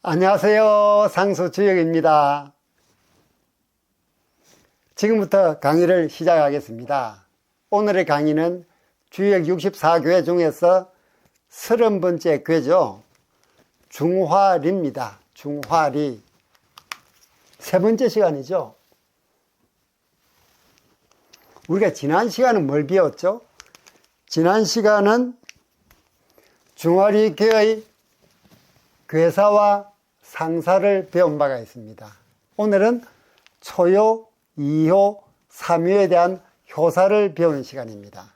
안녕하세요. 상수주역입니다. 지금부터 강의를 시작하겠습니다. 오늘의 강의는 주역 64교회 중에서 30번째 교회죠. 중화리입니다. 중화리. 세 번째 시간이죠. 우리가 지난 시간은 뭘 배웠죠? 지난 시간은 중화리 교회의 괴사와 상사를 배운 바가 있습니다. 오늘은 초요, 이효, 삼효에 대한 효사를 배우는 시간입니다.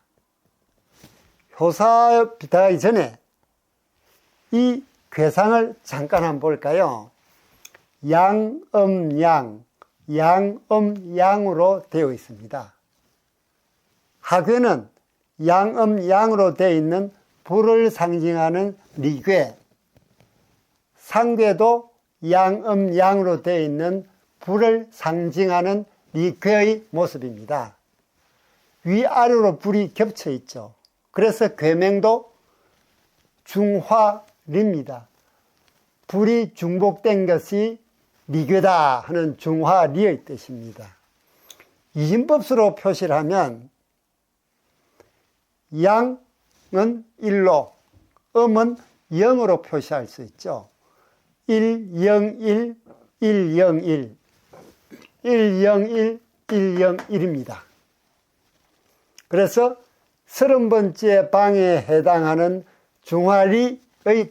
효사 비타기 전에 이 괴상을 잠깐 한번 볼까요? 양음양, 양음양으로 되어 있습니다. 하괴는 양음양으로 되어 있는 불을 상징하는 리괴, 상괴도 양음양으로 되어 있는 불을 상징하는 리괴의 모습입니다. 위아래로 불이 겹쳐 있죠. 그래서 괴명도 중화리입니다. 불이 중복된 것이 리괴다 하는 중화리의 뜻입니다. 이진법수로 표시를 하면 양은 1로, 음은 0으로 표시할 수 있죠. 101, 101, 101, 101입니다. 그래서 30번째 방에 해당하는 중화리의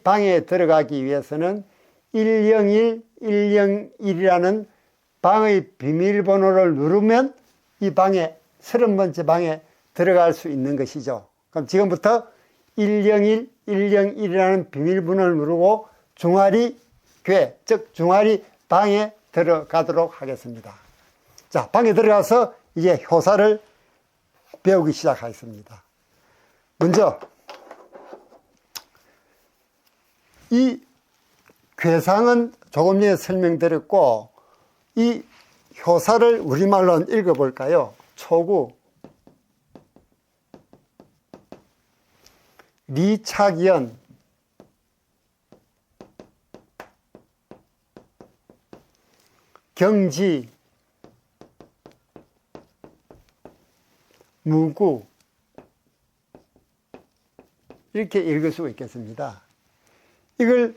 방에 들어가기 위해서는 101, 101이라는 방의 비밀번호를 누르면 이 방에 30번째 방에 들어갈 수 있는 것이죠. 그럼 지금부터 101, 101이라는 비밀번호를 누르고 중화리 교회, 즉 중화리 방에 들어가도록 하겠습니다. 자, 방에 들어가서 이제 효사를 배우기 시작하겠습니다. 먼저 이 괴상은 조금 전에 설명드렸고, 이 효사를 우리말로 한번 읽어볼까요? 초구, 리착연, 경지, 무구, 이렇게 읽을 수 있겠습니다. 이걸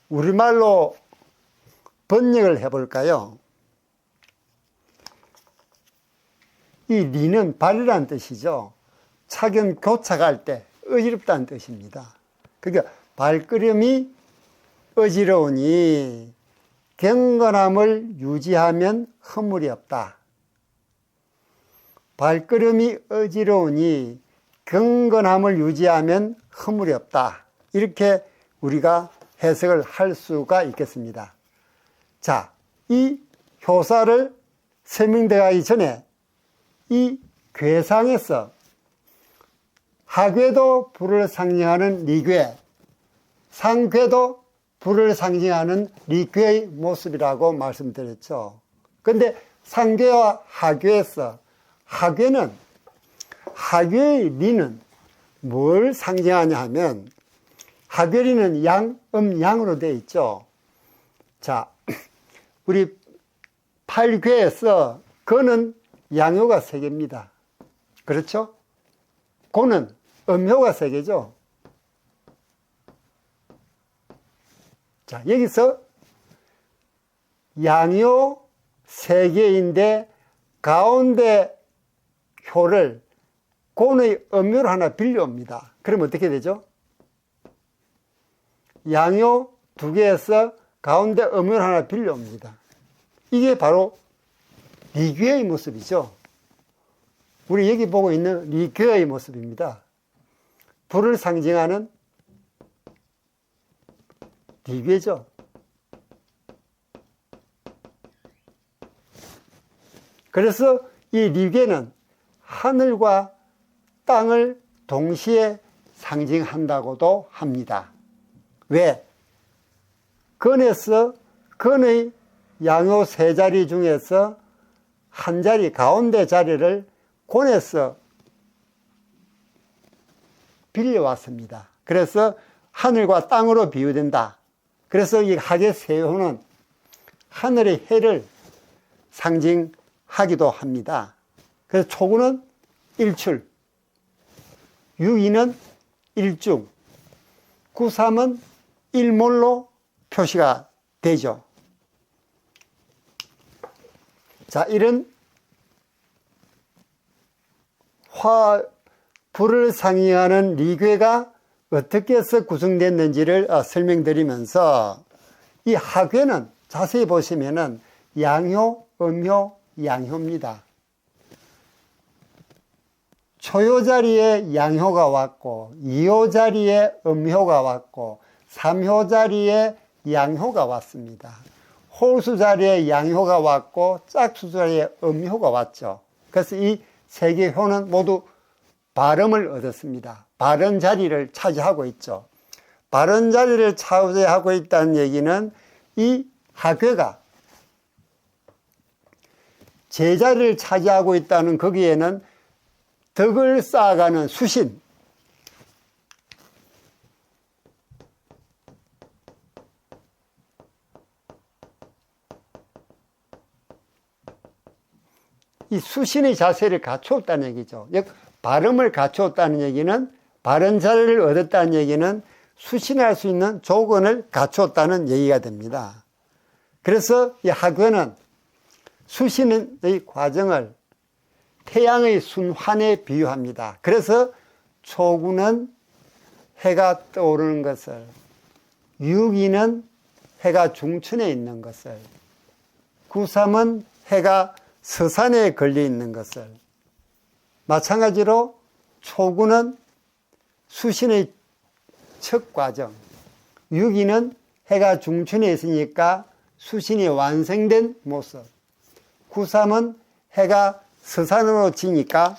우리말로 번역을 해볼까요? 이 리는 발이라는 뜻이죠. 착연 교착할 때 어지럽다는 뜻입니다. 그러니까 발걸음이 어지러우니 경건함을 유지하면 허물이 없다. 발걸음이 어지러우니 경건함을 유지하면 허물이 없다. 이렇게 우리가 해석을 할 수가 있겠습니다. 자, 이 효사를 설명되기 전에 이 괴상에서 하괴도 불을 상징하는 리괴, 상괴도 불을 상징하는 리괴의 모습이라고 말씀드렸죠. 그런데 상괴와 하괴에서 하괴의 리는 뭘 상징하냐 하면, 하괴리는 양음양으로 되어 있죠. 자, 우리 8괴에서 거는 양효가 3개입니다. 그렇죠? 고는 음효가 3개죠. 자, 여기서 양효 3개인데 가운데 효를 고의 음효로 하나 빌려옵니다. 그럼 어떻게 되죠? 양효 2개에서 가운데 음효를 하나 빌려옵니다. 이게 바로 리괴의 모습이죠. 우리 여기 보고 있는 리괴의 모습입니다. 불을 상징하는 리괴죠. 그래서 이 리괴는 하늘과 땅을 동시에 상징한다고도 합니다. 왜? 건에서, 건의 양효 3자리 중에서 한 자리, 가운데 자리를 곤에서 빌려왔습니다. 그래서 하늘과 땅으로 비유된다. 그래서 이 학의 세호는 하늘의 해를 상징하기도 합니다. 그래서 초구는 일출, 유기는 일중, 구삼은 일몰로 표시가 되죠. 자, 이런 불을 상징하는 리괴가 어떻게 해서 구성됐는지를 설명드리면서 이 하괴는 자세히 보시면은 양효, 음효, 양효입니다. 초효 자리에 양효가 왔고, 2효 자리에 음효가 왔고, 3효 자리에 양효가 왔습니다. 홀수 자리에 양효가 왔고, 짝수 자리에 음효가 왔죠. 그래서 이 세 개의 효는 모두 발음을 얻었습니다. 바른 자리를 차지하고 있죠. 바른 자리를 차지하고 있다는 얘기는 이 하괴가 제자리를 차지하고 있다는 거기에는 덕을 쌓아가는 수신, 이 수신의 자세를 갖추었다는 얘기죠. 즉 발음을 갖추었다는 얘기는, 바른 자리를 얻었다는 얘기는 수신할 수 있는 조건을 갖추었다는 얘기가 됩니다. 그래서 이 하괴는 수신의 과정을 태양의 순환에 비유합니다. 그래서 초구는 해가 떠오르는 것을, 유기는 해가 중천에 있는 것을, 구삼은 해가 서산에 걸려 있는 것을, 마찬가지로 초구는 수신의 첫 과정, 유기는 해가 중천에 있으니까 수신이 완성된 모습, 구삼은 해가 서산으로 지니까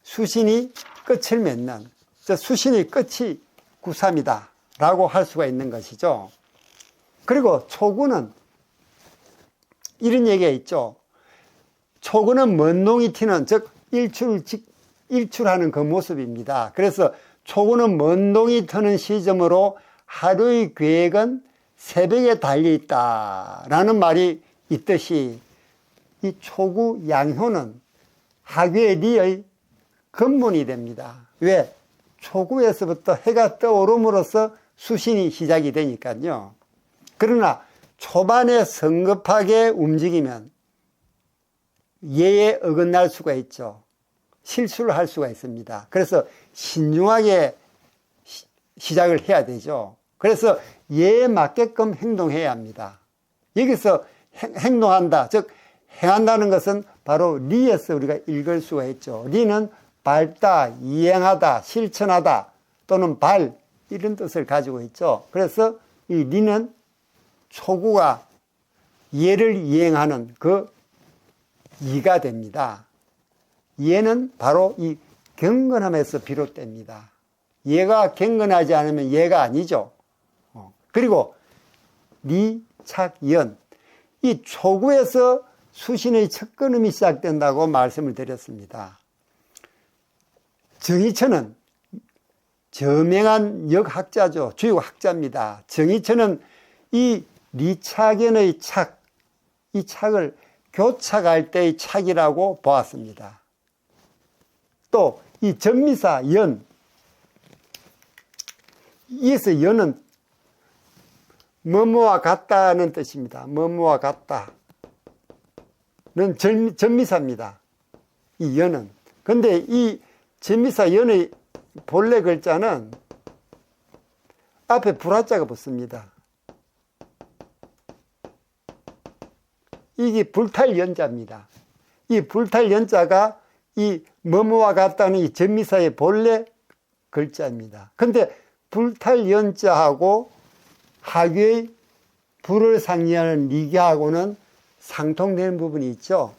수신이 끝을 맺는, 수신의 끝이 구삼이다 라고 할 수가 있는 것이죠. 그리고 초구는 이런 얘기가 있죠. 초구는 먼 농이 튀는, 즉 일출하는 그 모습입니다. 그래서 초구는 먼 농이 트는 시점으로 하루의 계획은 새벽에 달려있다라는 말이 있듯이 이 초구 양효는 하괴의 리의 근본이 됩니다. 왜? 초구에서부터 해가 떠오름으로써 수신이 시작이 되니까요. 그러나 초반에 성급하게 움직이면 예에 어긋날 수가 있죠. 실수를 할 수가 있습니다. 그래서 신중하게 시작을 해야 되죠. 그래서 예에 맞게끔 행동해야 합니다. 여기서 행동한다, 즉 행한다는 것은 바로 리에서 우리가 읽을 수가 있죠. 리는 밟다, 이행하다, 실천하다 또는 발, 이런 뜻을 가지고 있죠. 그래서 이 리는 초구가 예를 이행하는 그 이가 됩니다. 예는 바로 이 경건함에서 비롯됩니다. 예가 경건하지 않으면 예가 아니죠. 그리고 리, 착, 연, 이 초구에서 수신의 첫 걸음이 시작된다고 말씀을 드렸습니다. 정의천은 저명한 역학자죠. 주역학자입니다. 정의천은 이 리착연의 착, 이 착을 교착할 때의 착이라고 보았습니다. 또 이 전미사 연, 이에서 연은 뭐뭐와 같다는 뜻입니다. 뭐뭐와 같다는 전미사입니다. 이 연은. 근데 이 전미사 연의 본래 글자는 앞에 불화자가 붙습니다. 이게 불탈 연자입니다. 이 불탈 연자가 이 뭐뭐와 같다는 이 전미사의 본래 글자입니다. 근데 불탈 연자하고 하괴의 불을 상징하는 리괴하고는 상통되는 부분이 있죠.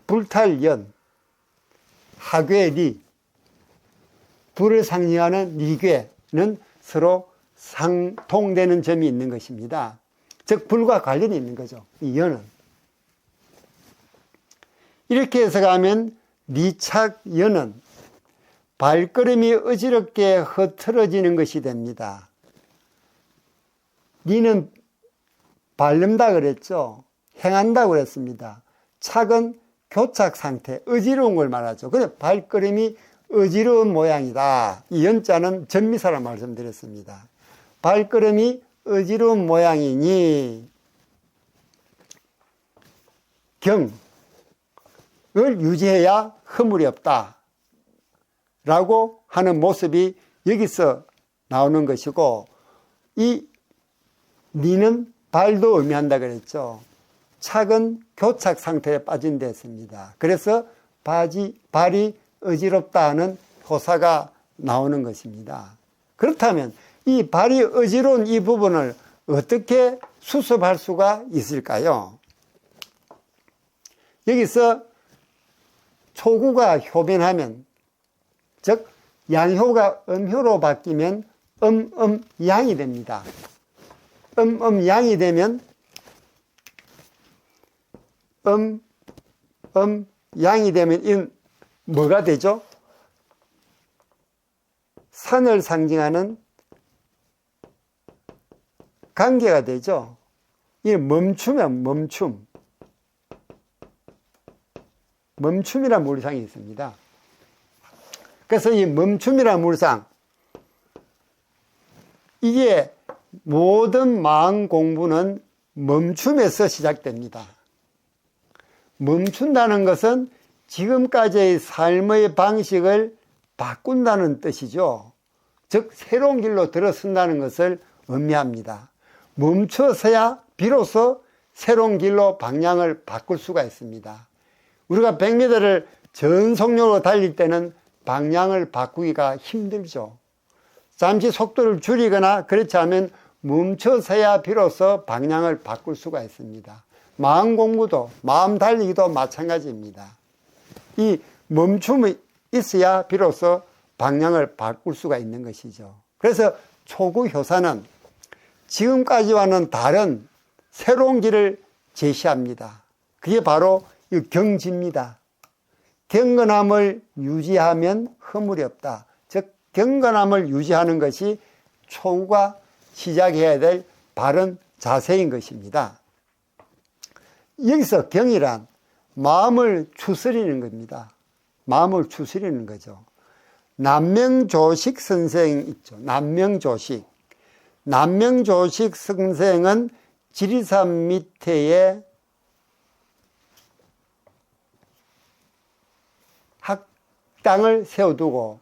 불탈 연, 하괴의 리, 불을 상징하는 리괴는 서로 상통되는 점이 있는 것입니다. 즉 불과 관련이 있는 거죠. 이 연은. 이렇게 해서 가면 리착 연은 발걸음이 어지럽게 흐트러지는 것이 됩니다. 니는 바른다 그랬죠. 행한다 그랬습니다. 착은 교착 상태, 어지러운 걸 말하죠. 그래서 발걸음이 어지러운 모양이다. 이 연자는 전미사라 말씀드렸습니다. 발걸음이 어지러운 모양이니 경을 유지해야 허물이 없다 라고 하는 모습이 여기서 나오는 것이고, 이 니는 발도 의미한다 그랬죠. 착은 교착 상태에 빠진 데 있습니다. 그래서 발이 어지럽다 하는 호사가 나오는 것입니다. 그렇다면 이 발이 어지러운 이 부분을 어떻게 수습할 수가 있을까요? 여기서 초구가 효변하면, 즉 양효가 음효로 바뀌면 양이 됩니다. 양이 되면 양이 되면 이 뭐가 되죠? 산을 상징하는 관계가 되죠. 이 멈추면 멈춤이란 물상이 있습니다. 그래서 이 멈춤이란 물상, 이게 모든 마음 공부는 멈춤에서 시작됩니다. 멈춘다는 것은 지금까지의 삶의 방식을 바꾼다는 뜻이죠. 즉 새로운 길로 들어선다는 것을 의미합니다. 멈춰서야 비로소 새로운 길로 방향을 바꿀 수가 있습니다. 우리가 100m를 전속력으로 달릴 때는 방향을 바꾸기가 힘들죠. 잠시 속도를 줄이거나 그렇지 않으면 멈춰서야 비로소 방향을 바꿀 수가 있습니다. 마음 공부도, 마음 달리기도 마찬가지입니다. 이 멈춤이 있어야 비로소 방향을 바꿀 수가 있는 것이죠. 그래서 초구 효사는 지금까지와는 다른 새로운 길을 제시합니다. 그게 바로 이 경지입니다. 경건함을 유지하면 허물이 없다. 즉 경건함을 유지하는 것이 초구가 시작해야 될 바른 자세인 것입니다. 여기서 경이란 마음을 추스리는 겁니다. 마음을 추스리는 거죠. 남명조식 선생 있죠. 남명조식 선생은 지리산 밑에에 학당을 세워두고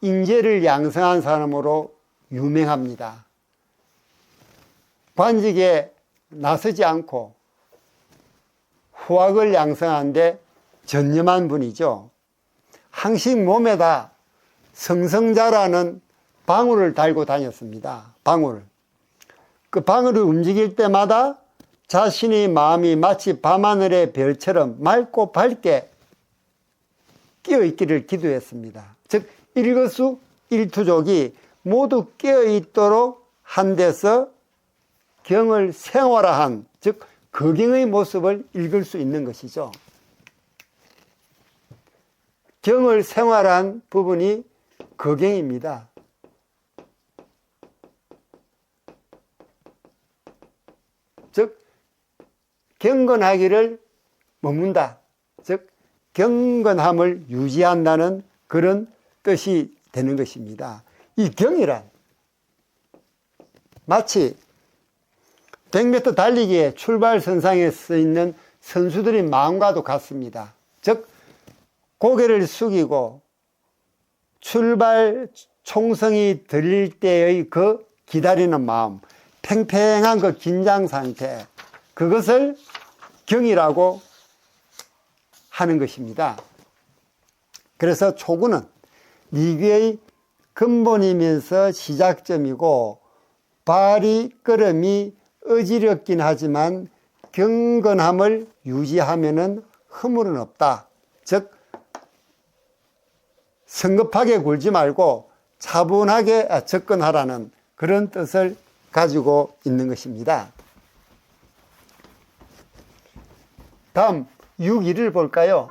인재를 양성한 사람으로 유명합니다. 관직에 나서지 않고 후학을 양성하는데 전념한 분이죠. 항상 몸에다 성성자라는 방울을 달고 다녔습니다. 방울. 그 방울을 움직일 때마다 자신의 마음이 마치 밤하늘의 별처럼 맑고 밝게 깨어있기를 기도했습니다. 즉 일거수일투족이 모두 깨어있도록 한 데서 경을 생활화한, 즉 거경의 모습을 읽을 수 있는 것이죠. 경을 생활한 부분이 거경입니다. 즉 경건하기를 머문다. 즉 경건함을 유지한다는 그런 뜻이 되는 것입니다. 이 경이란 마치 100m 달리기의 출발선상에 서 있는 선수들의 마음과도 같습니다. 즉 고개를 숙이고 출발 총성이 들릴 때의 그 기다리는 마음, 팽팽한 그 긴장 상태, 그것을 경이라고 하는 것입니다. 그래서 초구는 니귀의 근본이면서 시작점이고, 발걸음이 어지럽긴 하지만 경건함을 유지하면은 허물은 없다. 즉 성급하게 굴지 말고 차분하게 접근하라는 그런 뜻을 가지고 있는 것입니다. 다음 6.1을 볼까요?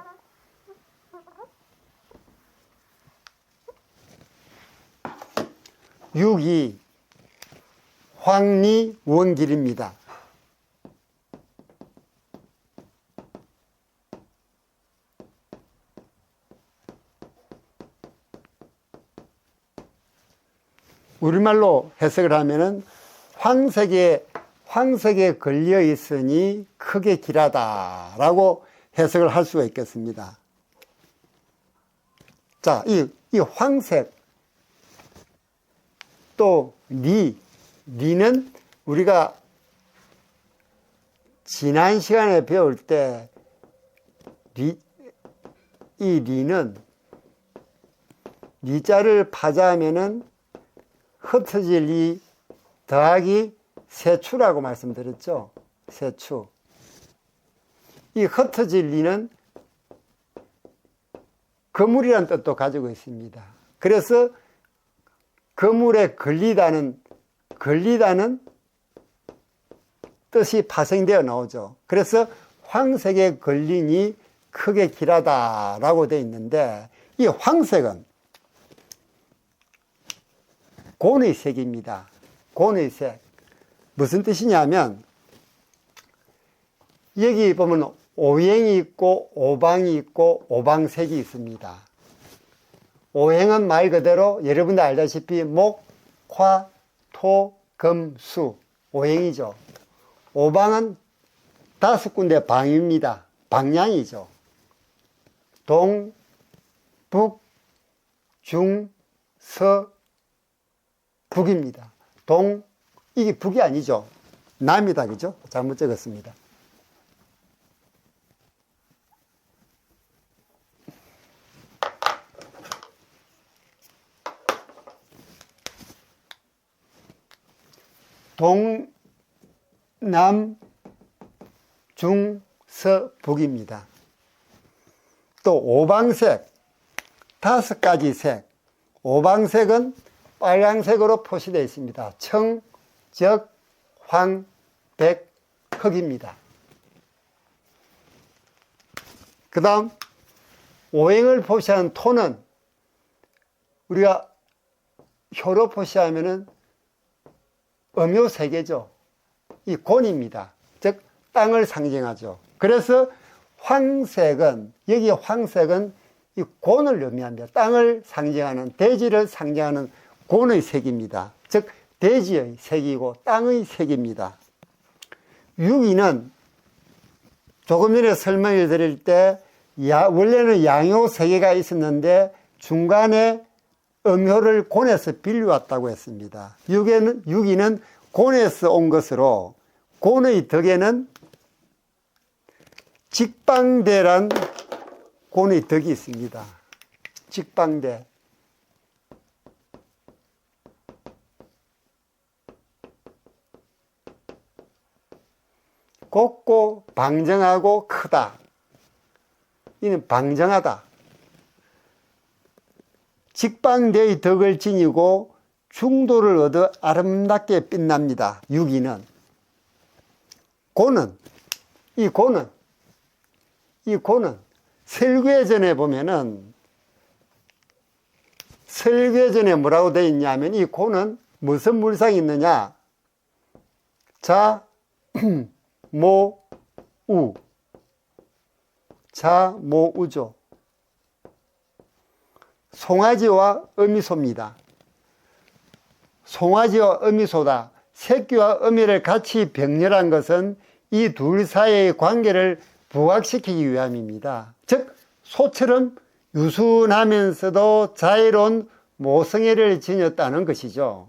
6.2 황리 원길입니다. 우리말로 해석을 하면은 황색에 걸려 있으니 크게 길하다 라고 해석을 할 수가 있겠습니다. 자, 이 황색 또 리는 우리가 지난 시간에 배울 때 이 리는 리자를 파자하면은 흩어질 리 더하기 세추라고 말씀드렸죠. 세추. 이 흩어질 리는 그물이라는 뜻도 가지고 있습니다. 그래서 그물에 걸리다는 뜻이 파생되어 나오죠. 그래서 황색에 걸리니 크게 길하다라고 되어 있는데, 이 황색은 곤의 색입니다. 곤의 색. 무슨 뜻이냐면, 여기 보면 오행이 있고 오방이 있고 오방색이 있습니다. 오행은 말 그대로 여러분들 알다시피 목, 화, 토, 금, 수 오행이죠. 오방은 5군데 방입니다. 방향이죠. 동, 북, 중, 서, 북입니다. 동, 이게 북이 아니죠. 남이다, 그죠? 잘못 적었습니다. 동, 남, 중, 서, 북입니다. 또 오방색, 5가지 색. 오방색은 빨강색으로 표시되어 있습니다. 청, 적, 황, 백, 흑입니다. 그 다음 오행을 표시하는 토는 우리가 효로 표시하면은 음요 3개죠. 이 곤입니다. 즉 땅을 상징하죠. 그래서 황색은, 여기 황색은 이 곤을 의미합니다. 땅을 상징하는, 대지를 상징하는 곤의 색입니다. 즉 대지의 색이고 땅의 색입니다. 유기는 조금 전에 설명을 드릴 때 원래는 양요 3개가 있었는데 중간에 음효를 곤에서 빌려왔다고 했습니다. 유기는 곤에서 온 것으로, 곤의 덕에는 직방대란 곤의 덕이 있습니다. 직방대. 곱고 방정하고 크다. 이는 방정하다. 직방대의 덕을 지니고 중도를 얻어 아름답게 빛납니다. 유기는. 곤은 설괴전에 보면은, 설괴전에 뭐라고 되어 있냐면, 이 곤은 무슨 물상이 있느냐? 자, 모, 우. 자, 모, 우죠. 송아지와 어미소입니다. 송아지와 어미소다. 새끼와 어미를 같이 병렬한 것은 이 둘 사이의 관계를 부각시키기 위함입니다. 즉 소처럼 유순하면서도 자애로운 모성애를 지녔다는 것이죠.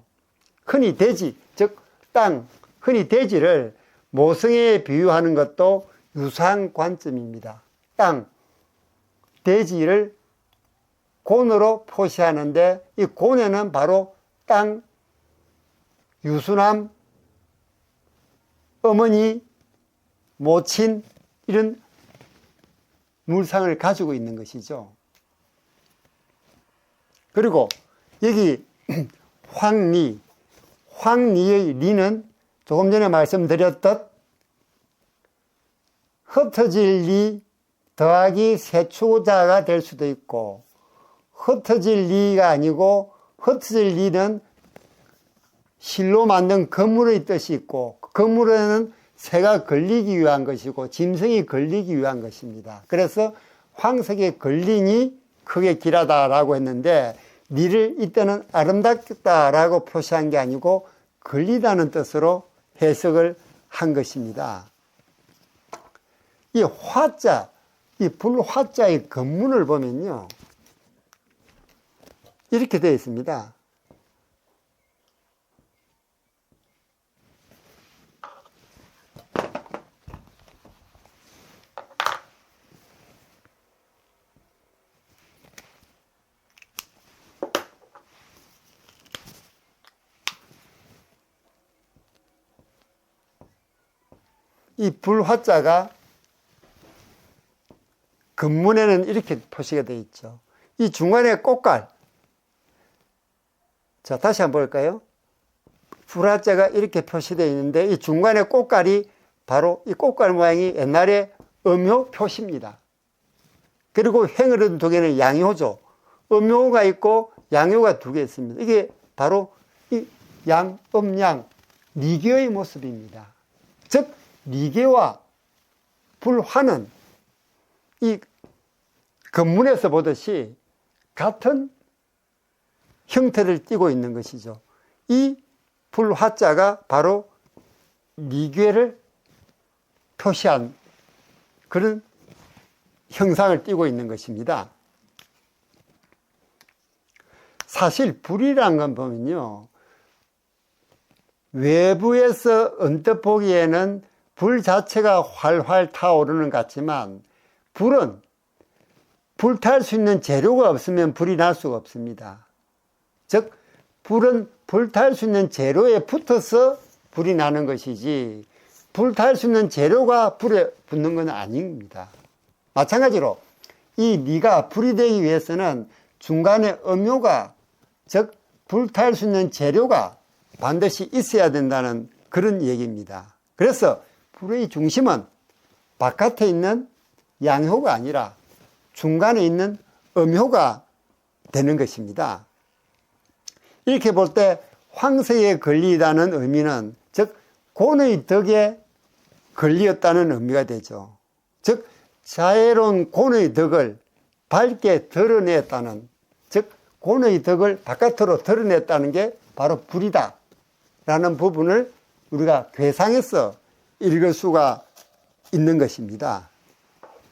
흔히 대지, 즉 땅, 흔히 대지를 모성애에 비유하는 것도 유사한 관점입니다. 땅, 대지를 곤으로 표시하는데, 이 곤에는 바로 땅, 유순함, 어머니, 모친, 이런 물상을 가지고 있는 것이죠. 그리고 여기 황리의 리는 조금 전에 말씀드렸듯 흩어질 리 더하기 세추자가 될 수도 있고, 흩어질 리가 아니고 흩어질 리는 실로 만든 그물의 뜻이 있고, 그물에는 새가 걸리기 위한 것이고 짐승이 걸리기 위한 것입니다. 그래서 황석의 걸림이 크게 길하다라고 했는데, 니를 이때는 아름답다라고 표시한 게 아니고 걸리다는 뜻으로 해석을 한 것입니다. 이 화자, 이 불화자의 건문을 보면요, 이렇게 되어 있습니다. 이 불화자가 건문에는 이렇게 표시가 되어 있죠. 이 중간에 꽃갈. 자, 다시 한번 볼까요? 불화자가 이렇게 표시되어 있는데, 이 중간에 꽃갈이 바로 이 꽃갈 모양이 옛날에 음요 표시입니다. 그리고 행어른 두 개는 양요죠. 음요가 있고 양요가 두 개 있습니다. 이게 바로 이 양, 음양, 리계의 모습입니다. 즉, 리계와 불화는 이 건문에서 보듯이 같은 형태를 띠고 있는 것이죠. 이 불화자가 바로 리계를 표시한 그런 형상을 띠고 있는 것입니다. 사실 불이란 건 보면요, 외부에서 언뜻 보기에는 불 자체가 활활 타오르는 것 같지만, 불은 불탈 수 있는 재료가 없으면 불이 날 수가 없습니다. 즉, 불은 불탈 수 있는 재료에 붙어서 불이 나는 것이지, 불탈 수 있는 재료가 불에 붙는 건 아닙니다. 마찬가지로 이 리가 불이 되기 위해서는 중간에 음요가, 즉 불탈 수 있는 재료가 반드시 있어야 된다는 그런 얘기입니다. 그래서 불의 중심은 바깥에 있는 양효가 아니라 중간에 있는 음효가 되는 것입니다. 이렇게 볼 때 황새에 걸리다는 의미는, 즉 곤의 덕에 걸리었다는 의미가 되죠. 즉 자애로운 곤의 덕을 밝게 드러냈다는, 즉 곤의 덕을 바깥으로 드러냈다는 게 바로 불이다 라는 부분을 우리가 괴상해서 읽을 수가 있는 것입니다.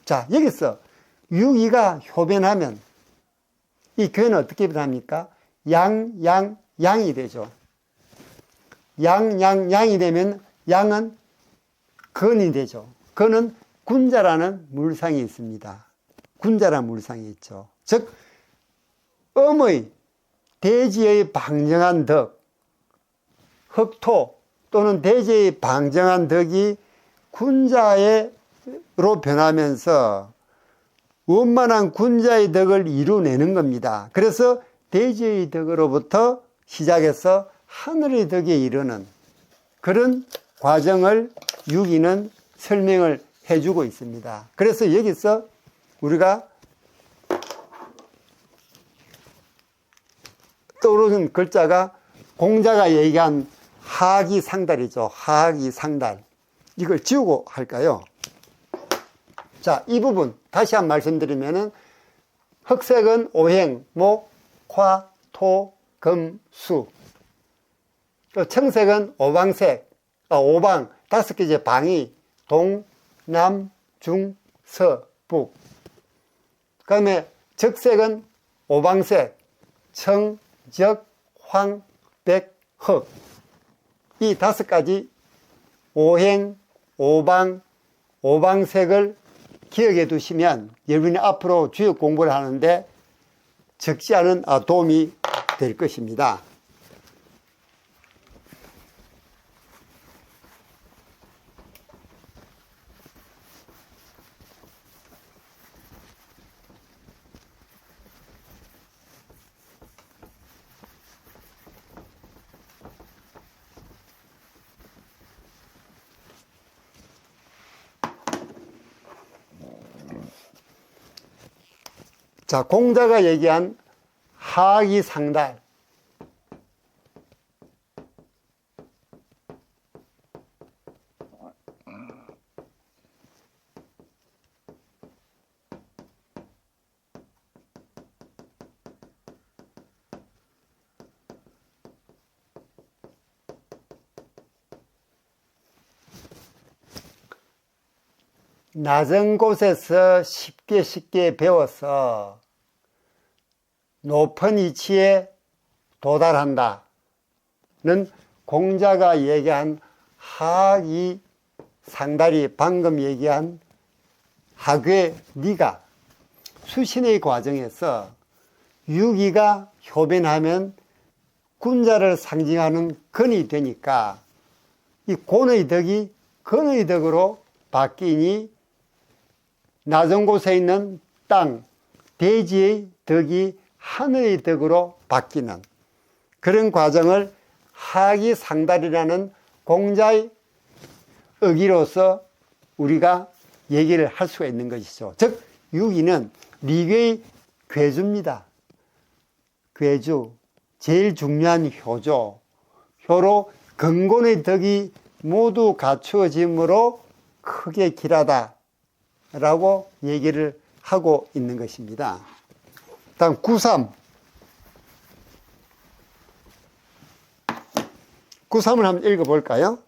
자, 여기서 유기가 효변하면 이 괴는 어떻게 변합니까? 양, 양, 양이 되죠. 양, 양, 양이 되면 양은 건이 되죠. 건은 군자라는 물상이 있습니다. 군자라는 물상이 있죠. 즉 음의 대지의 방정한 덕, 흑토 또는 대지의 방정한 덕이 군자로 변하면서 원만한 군자의 덕을 이루어내는 겁니다. 그래서 대지의 덕으로부터 시작해서 하늘의 덕에 이르는 그런 과정을 유기는 설명을 해주고 있습니다. 그래서 여기서 우리가 떠오르는 글자가 공자가 얘기한 하기상달이죠. 하기상달. 이걸 지우고 할까요? 자, 이 부분 다시 한 번 말씀드리면은 흑색은 오행, 목, 화, 토, 금, 수. 또 청색은 오방색, 오방, 다섯 개의 방이 동, 남, 중, 서, 북. 그 다음에 적색은 오방색, 청, 적, 황, 백, 흑. 이 다섯 가지 오행, 오방, 오방색을 기억해 두시면 여러분이 앞으로 주역 공부를 하는데 적지 않은 도움이 될 것입니다. 자, 공자가 얘기한 하기상달. 낮은 곳에서 쉽게 배워서 높은 위치에 도달한다는 공자가 얘기한 하학이 상달이 방금 얘기한 학의 리가 수신의 과정에서 유기가 효변하면 군자를 상징하는 근이 되니까 이 곤의 덕이 근의 덕으로 바뀌니 낮은 곳에 있는 땅, 대지의 덕이 하늘의 덕으로 바뀌는 그런 과정을 하기 상달이라는 공자의 의기로서 우리가 얘기를 할 수가 있는 것이죠. 즉 유기는 리괴의 괴주입니다. 괴주, 제일 중요한 효죠. 효로 근곤의 덕이 모두 갖추어짐으로 크게 길하다 라고 얘기를 하고 있는 것입니다. 다음 9.3 9.3을 한번 읽어볼까요?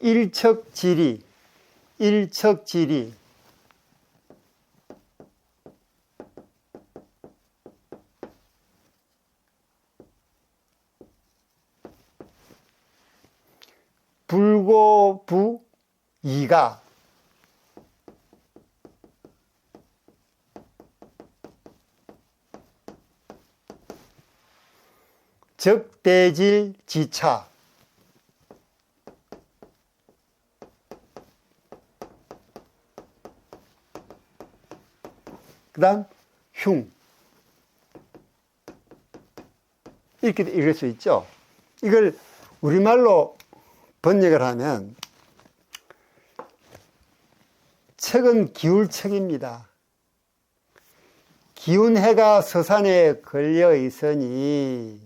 일척지리 불고부 이가 적대질 지차 그 다음 흉 이렇게 읽을 수 있죠. 이걸 우리말로 번역을 하면 척은 기울척입니다. 기운 해가 서산에 걸려 있으니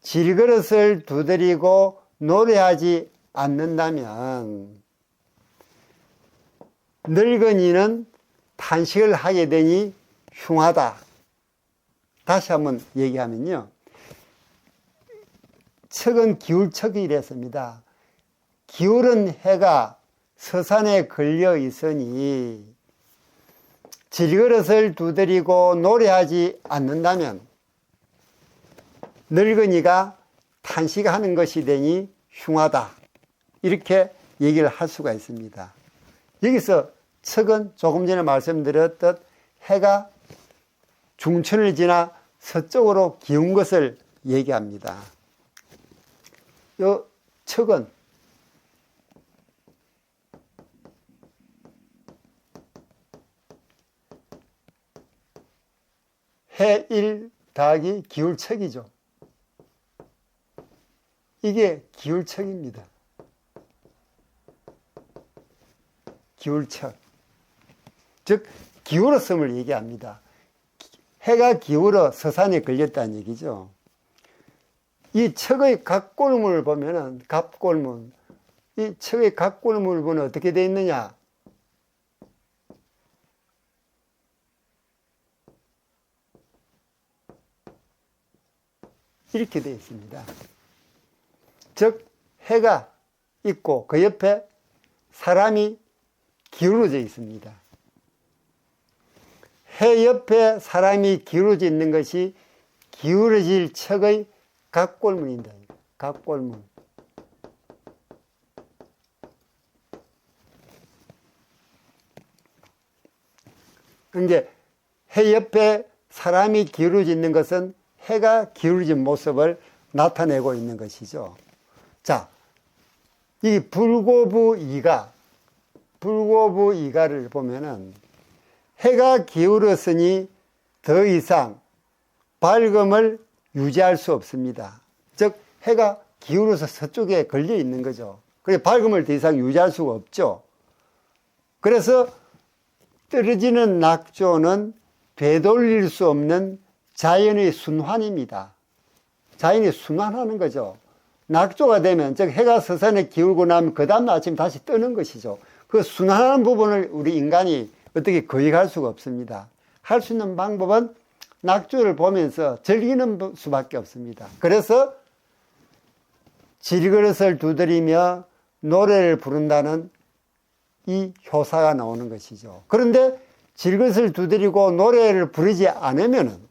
질그릇을 두드리고 노래하지 않는다면 늙은이는 탄식을 하게 되니 흉하다. 다시 한번 얘기하면요. 척은 기울척이랬습니다. 기울은 해가 서산에 걸려 있으니 질그릇을 두드리고 노래하지 않는다면 늙은이가 탄식하는 것이 되니 흉하다. 이렇게 얘기를 할 수가 있습니다. 여기서 척은 조금 전에 말씀드렸듯 해가 중천을 지나 서쪽으로 기운 것을 얘기합니다. 이 척은 해일 더하기 기울척이죠. 이게 기울척입니다. 기울척. 즉 기울었음을 얘기합니다. 해가 기울어 서산에 걸렸다는 얘기죠. 이 척의 각골문을 보면은 갑골문, 이 척의 각골문을 보면 어떻게 되어 있느냐? 이렇게 되어 있습니다. 즉 해가 있고 그 옆에 사람이 기울어져 있습니다. 해 옆에 사람이 기울어져 있는 것이 기울어질 척의 각골문입니다. 각골문. 이제 해 옆에 사람이 기울어져 있는 것은 해가 기울어진 모습을 나타내고 있는 것이죠. 자, 이 불고부이가를 보면은 해가 기울었으니 더 이상 밝음을 유지할 수 없습니다. 즉 해가 기울어서 서쪽에 걸려 있는 거죠. 그래서 밝음을 더 이상 유지할 수가 없죠. 그래서 떨어지는 낙조는 되돌릴 수 없는 자연의 순환입니다. 자연이 순환하는 거죠. 낙조가 되면 즉 해가 서산에 기울고 나면 그 다음 날 아침 다시 뜨는 것이죠. 그 순환하는 부분을 우리 인간이 어떻게 거역할 수가 없습니다. 할 수 있는 방법은 낙조를 보면서 즐기는 수밖에 없습니다. 그래서 질그릇을 두드리며 노래를 부른다는 이 효사가 나오는 것이죠. 그런데 질그릇을 두드리고 노래를 부르지 않으면은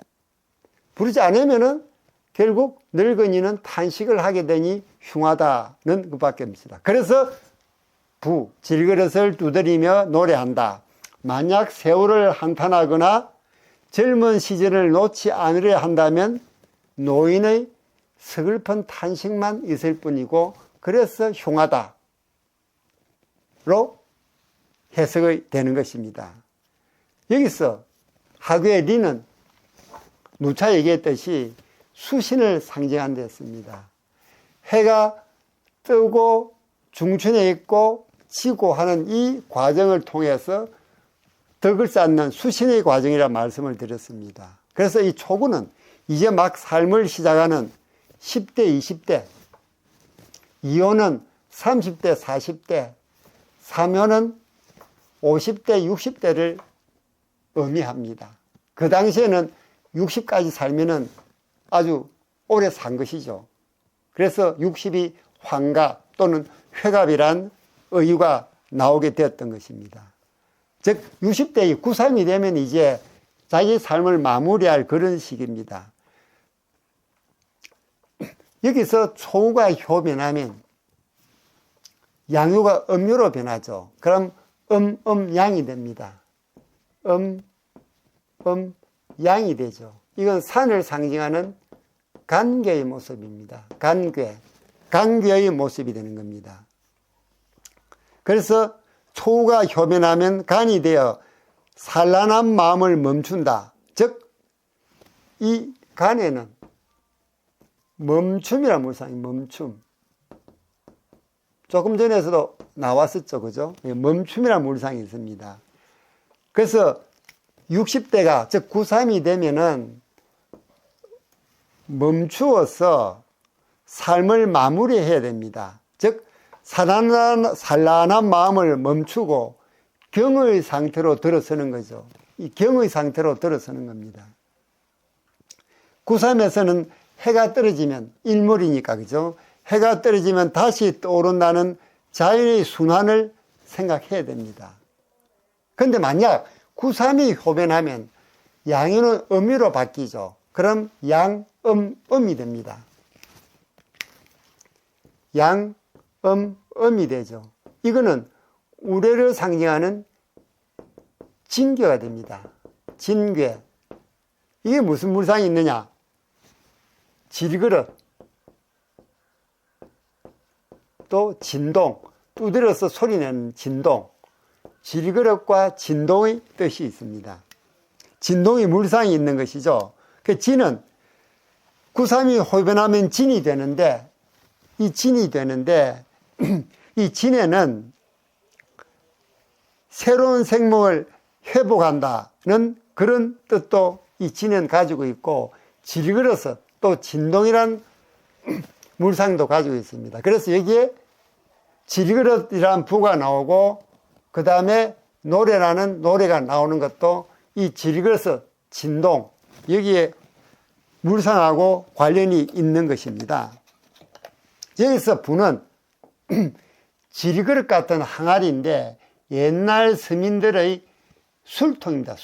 결국 늙은이는 탄식을 하게 되니 흉하다는 것밖에 없습니다. 그래서 질그릇을 두드리며 노래한다. 만약 세월을 한탄하거나 젊은 시절을 놓지 않으려 한다면 노인의 서글픈 탄식만 있을 뿐이고 그래서 흉하다로 해석이 되는 것입니다. 여기서 하구의 리는 누차 얘기했듯이 수신을 상징한 데 있습니다. 해가 뜨고 중춘에 있고 지고 하는 이 과정을 통해서 덕을 쌓는 수신의 과정이라 말씀을 드렸습니다. 그래서 이 초구는 이제 막 삶을 시작하는 10대, 20대, 2호는 30대, 40대, 3호는 50대, 60대를 의미합니다. 그 당시에는 60까지 살면은 아주 오래 산 것이죠. 그래서 60이 환갑 또는 회갑이란 의유가 나오게 되었던 것입니다. 즉 60대의 93이 되면 이제 자기 삶을 마무리할 그런 시기입니다. 여기서 초우가 효변하면 양유가 음유로 변하죠. 그럼 양이 됩니다. 양이 되죠. 이건 산을 상징하는 간괴의 모습입니다. 간괴의 모습이 되는 겁니다. 그래서 초우가 효변하면 간이 되어 산란한 마음을 멈춘다. 즉, 이 간에는 멈춤이라는 물상이 멈춤. 조금 전에서도 나왔었죠. 그죠? 멈춤이라는 물상이 있습니다. 그래서 60대가, 즉, 93이 되면은 멈추어서 삶을 마무리해야 됩니다. 즉, 산란한 마음을 멈추고 경의 상태로 들어서는 거죠. 이 경의 상태로 들어서는 겁니다. 93에서는 해가 떨어지면 일몰이니까 그죠? 해가 떨어지면 다시 떠오른다는 자연의 순환을 생각해야 됩니다. 그런데 만약 93이 효변하면 양유는 음유로 바뀌죠. 그럼 음이 됩니다. 음이 되죠. 이거는 우레를 상징하는 진괴가 됩니다. 진괴. 이게 무슨 물상이 있느냐? 질그릇, 또 진동, 두드려서 소리내는 진동, 질그릇과 진동의 뜻이 있습니다. 진동이 물상이 있는 것이죠. 그 진은 93이 효변하면 진이 되는데 이 진에는 새로운 생명을 회복한다는 그런 뜻도 이 진은 가지고 있고 질그릇은 또 진동이란 물상도 가지고 있습니다. 그래서 여기에 질그릇이란 부가 나오고 그 다음에 노래라는 노래가 나오는 것도 이 질그릇, 진동 여기에 물상하고 관련이 있는 것입니다. 여기서 부는 질그릇 같은 항아리인데 옛날 서민들의 술통입니다.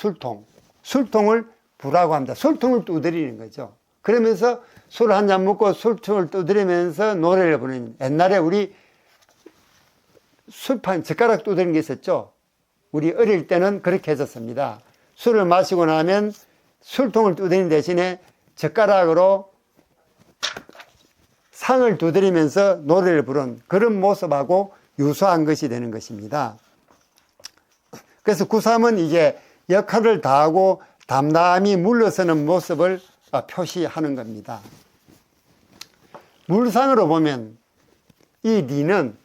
술통을 부라고 합니다. 술통을 두드리는 거죠. 그러면서 술 한 잔 먹고 술통을 두드리면서 노래를 부르는, 옛날에 우리 술판 젓가락 두드리는 게 있었죠. 우리 어릴 때는 그렇게 했었습니다. 술을 마시고 나면 술통을 두드리는 대신에 젓가락으로 상을 두드리면서 노래를 부른 그런 모습하고 유사한 것이 되는 것입니다. 그래서 구삼은 이제 역할을 다하고 담담히 물러서는 모습을 표시하는 겁니다. 물상으로 보면 이 리는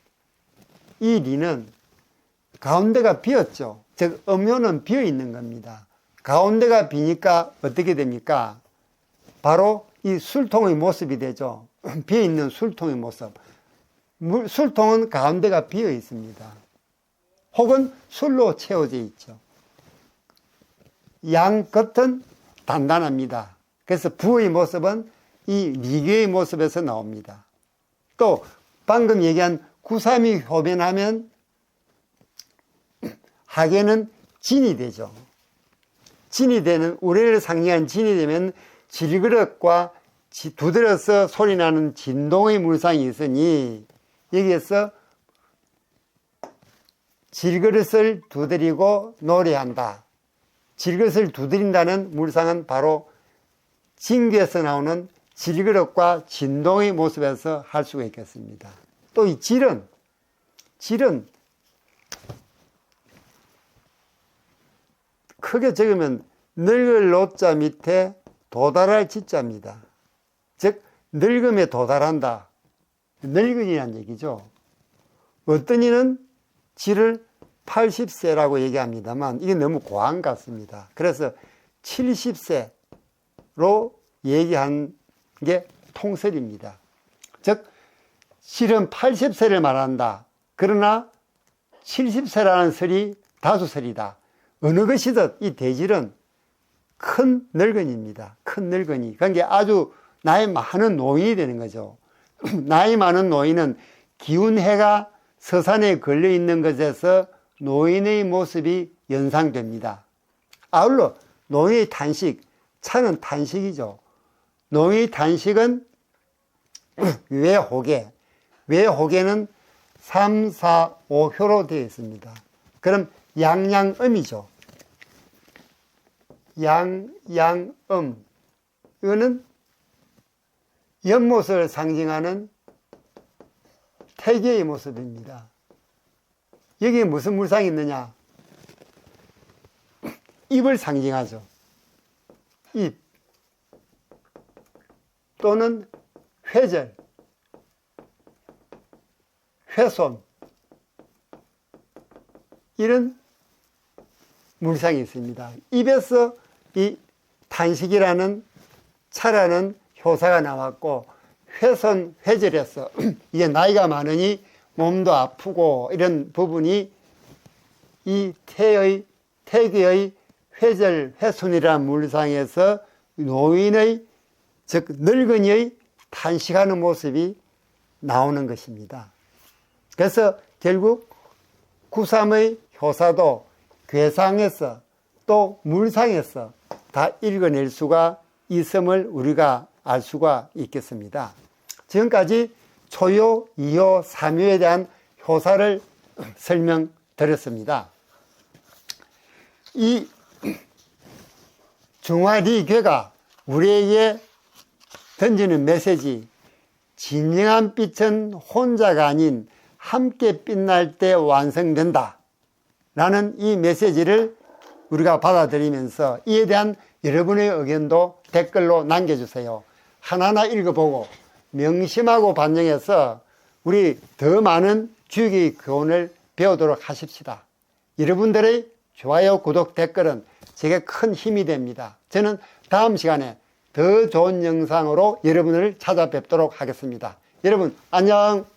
가운데가 비었죠. 즉 음요는 비어 있는 겁니다. 가운데가 비니까 어떻게 됩니까? 바로 이 술통의 모습이 되죠. 비어 있는 술통의 모습. 술통은 가운데가 비어 있습니다. 혹은 술로 채워져 있죠. 양 겉은 단단합니다. 그래서 부의 모습은 이 리괴의 모습에서 나옵니다. 또 방금 얘기한 구삼이 효변하면 하계는 진이 되죠. 진이 되는, 우레를 상징하는 진이 되면 질그릇과 두드려서 소리나는 진동의 물상이 있으니 여기에서 질그릇을 두드리고 노래한다. 질그릇을 두드린다는 물상은 바로 진귀에서 나오는 질그릇과 진동의 모습에서 할 수가 있겠습니다. 또 이 질은 크게 적으면 늙을 노자 밑에 도달할 지자입니다. 즉 늙음에 도달한다. 늙은이란 얘기죠. 어떤 이는 질을 80세라고 얘기합니다만 이게 너무 과한 것 같습니다. 그래서 70세로 얘기한 게 통설입니다. 즉 질은 80세를 말한다. 그러나 70세라는 설이 다수설이다. 어느 것이든 이 대질은 큰 늙은이입니다. 큰 늙은이. 그러니까 아주 나이 많은 노인이 되는 거죠. 나이 많은 노인은 기운해가 서산에 걸려 있는 것에서 노인의 모습이 연상됩니다. 아울러 노인의 단식, 차는 단식이죠. 노인의 단식은 외호계, 외호계는 3, 4, 5효로 되어 있습니다. 그럼 양양음이죠. 양양음. 이거는 연못을 상징하는 태계의 모습입니다. 여기에 무슨 물상이 있느냐? 입을 상징하죠. 입 또는 회절, 회손 이런 물상이 있습니다. 입에서 이 단식이라는 차라는 효사가 나왔고 회손, 회절에서 이제 나이가 많으니 몸도 아프고 이런 부분이 이 태계의 회절, 회손이라는 물상에서 노인의 즉 늙은이의 단식하는 모습이 나오는 것입니다. 그래서 결국 구삼의 효사도 괴상에서 또 물상에서 다 읽어낼 수가 있음을 우리가 알 수가 있겠습니다. 지금까지 초요, 이요, 삼요에 대한 효사를 설명드렸습니다. 이 중화리괴가 우리에게 던지는 메시지, 진정한 빛은 혼자가 아닌 함께 빛날 때 완성된다 라는 이 메시지를 우리가 받아들이면서 이에 대한 여러분의 의견도 댓글로 남겨주세요. 하나하나 읽어보고 명심하고 반영해서 우리 더 많은 주기의 교훈을 배우도록 하십시다. 여러분들의 좋아요, 구독, 댓글은 제게 큰 힘이 됩니다. 저는 다음 시간에 더 좋은 영상으로 여러분을 찾아뵙도록 하겠습니다. 여러분 안녕.